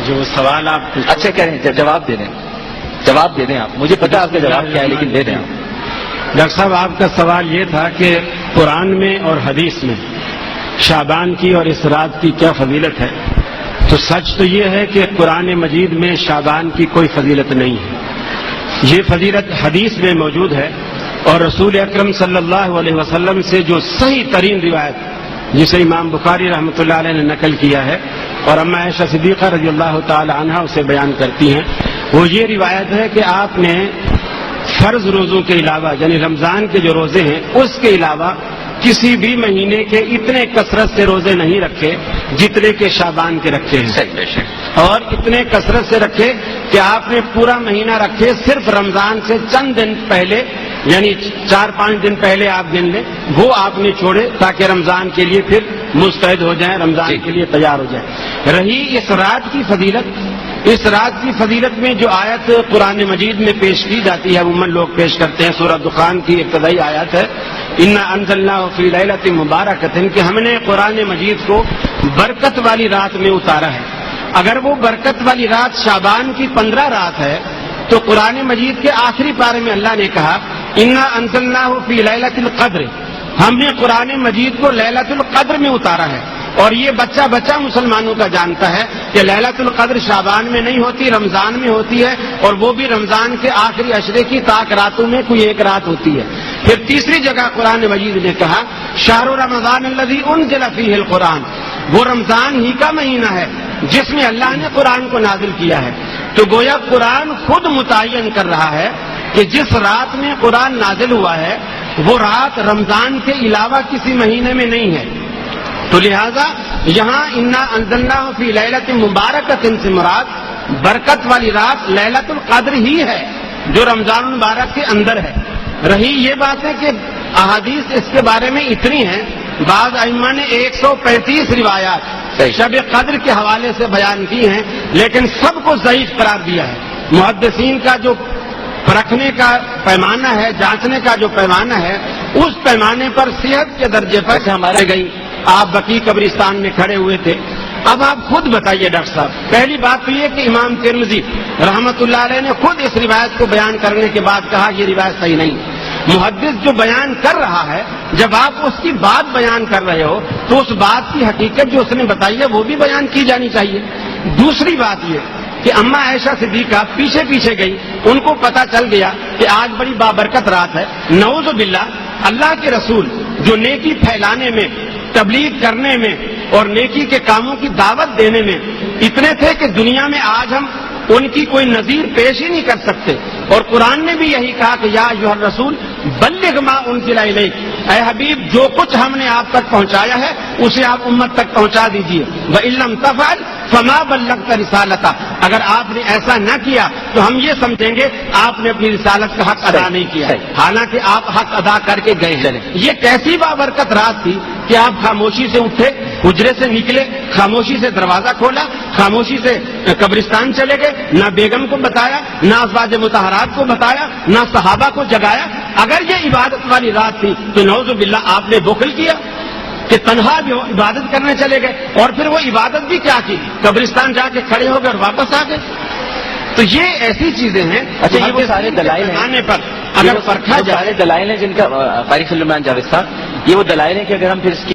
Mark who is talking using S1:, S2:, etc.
S1: جو سوال آپ
S2: اچھا کہہ رہے ہیں، جواب دے دیں آپ، مجھے پتا آپ کا جواب کیا ہے لیکن دے دیں آپ۔
S1: ڈاکٹر صاحب آپ کا سوال یہ تھا کہ قرآن میں اور حدیث میں شعبان کی اور اس رات کی کیا فضیلت ہے؟ تو سچ تو یہ ہے کہ قرآن مجید میں شعبان کی کوئی فضیلت نہیں ہے، یہ فضیلت حدیث میں موجود ہے، اور رسول اکرم صلی اللہ علیہ وسلم سے جو صحیح ترین روایت جسے امام بخاری رحمۃ اللہ علیہ نے نقل کیا ہے اور اما عائشہ صدیقہ رضی اللہ تعالی عنہا اسے بیان کرتی ہیں، وہ یہ روایت ہے کہ آپ نے فرض روزوں کے علاوہ یعنی رمضان کے جو روزے ہیں اس کے علاوہ کسی بھی مہینے کے اتنے کثرت سے روزے نہیں رکھے جتنے کے شعبان کے رکھے ہیں، اور اتنے کثرت سے رکھے کہ آپ نے پورا مہینہ رکھے، صرف رمضان سے چند دن پہلے یعنی 4-5 دن پہلے آپ گن لیں، وہ آپ نے چھوڑے تاکہ رمضان کے لیے پھر مستعد ہو جائیں، رمضان کے لیے تیار ہو جائیں۔ رہی اس رات کی فضیلت، اس رات کی فضیلت میں جو آیت قرآن مجید میں پیش کی جاتی ہے، عموماً لوگ پیش کرتے ہیں، سورہ دخان کی ابتدائی آیت ہے انا انزلناہ فی لیلۃ مبارکۃ، کہ ہم نے قرآن مجید کو برکت والی رات میں اتارا ہے۔ اگر وہ برکت والی رات شعبان کی 15 رات ہے تو قرآن مجید کے آخری پارے میں اللہ نے کہا انا انزلناہ فی لیلۃ القدر، ہم نے قرآن مجید کو لیلۃ القدر میں اتارا ہے، اور یہ بچہ بچہ مسلمانوں کا جانتا ہے کہ لیلۃ القدر شعبان میں نہیں ہوتی، رمضان میں ہوتی ہے، اور وہ بھی رمضان کے آخری عشرے کی طاق راتوں میں کوئی ایک رات ہوتی ہے۔ پھر تیسری جگہ قرآن مجید نے کہا شہر رمضان الذی انزل فیہ القرآن، وہ رمضان ہی کا مہینہ ہے جس میں اللہ نے قرآن کو نازل کیا ہے۔ تو گویا قرآن خود متعین کر رہا ہے کہ جس رات میں قرآن نازل ہوا ہے وہ رات رمضان کے علاوہ کسی مہینے میں نہیں ہے، تو لہذا یہاں انا انزلناہ فی لیلۃ مبارکۃ سے مراد برکت والی رات لیلۃ القدر ہی ہے جو رمضان المبارک کے اندر ہے۔ رہی یہ بات ہے کہ احادیث اس کے بارے میں اتنی ہیں، بعض ائمہ نے 135 روایات شب قدر کے حوالے سے بیان کی ہیں، لیکن سب کو ضعیف قرار دیا ہے۔ محدثین کا جو پرکھنے کا پیمانہ ہے، جانچنے کا جو پیمانہ ہے، اس پیمانے پر صحت کے درجے پر ہمارے گئی۔ آپ بقیع قبرستان میں کھڑے ہوئے تھے، اب آپ خود بتائیے ڈاکٹر صاحب، پہلی بات تو یہ کہ امام ترمذی رحمۃ اللہ علیہ نے خود اس روایت کو بیان کرنے کے بعد کہا یہ روایت صحیح نہیں۔ محدث جو بیان کر رہا ہے، جب آپ اس کی بات بیان کر رہے ہو تو اس بات کی حقیقت جو اس نے بتائی ہے وہ بھی بیان کی جانی چاہیے۔ دوسری بات یہ کہ اما عائشہ صدیقہ پیچھے پیچھے گئی، ان کو پتا چل گیا کہ آج بڑی بابرکت رات ہے، نعوذ باللہ اللہ کے رسول جو نیکی پھیلانے میں، تبلیغ کرنے میں اور نیکی کے کاموں کی دعوت دینے میں اتنے تھے کہ دنیا میں آج ہم ان کی کوئی نظیر پیش ہی نہیں کر سکتے، اور قرآن نے بھی یہی کہا کہ یا ایھا الرسول بلغ ما انزل الیک، اے حبیب جو کچھ ہم نے آپ تک پہنچایا ہے اسے آپ امت تک پہنچا دیجیے، وَإِن لَّمْ تَفْعَلْ فَمَا بَلَّغْتَ رِسَالَتَهْ، اگر آپ نے ایسا نہ کیا تو ہم یہ سمجھیں گے آپ نے اپنی رسالت کا حق ادا نہیں کیا، حالانکہ آپ حق ادا کر کے گئے ہیں۔ یہ کیسی بابرکت رات تھی کہ آپ خاموشی سے اٹھے، حجرے سے نکلے، خاموشی سے دروازہ کھولا، خاموشی سے قبرستان چلے گئے، نہ بیگم کو بتایا، نہ ازواج مطہرات کو بتایا، نہ صحابہ کو جگایا۔ اگر یہ عبادت والی رات تھی تو نعوذ باللہ آپ نے بخل کیا کہ تنہا بھی عبادت کرنے چلے گئے، اور پھر وہ عبادت بھی کیا کی، قبرستان جا کے کھڑے ہو گئے اور واپس آ گئے۔ تو یہ ایسی چیزیں ہیں۔
S2: اچھا یہ وہ سارے دلائل ہیں
S1: پر اگر پرکھا جائے،
S2: سارے دلائل ہیں جن کا قاری سلیمان جاوید صاحب، یہ وہ دلائل ہیں کہ اگر ہم پھر اس کی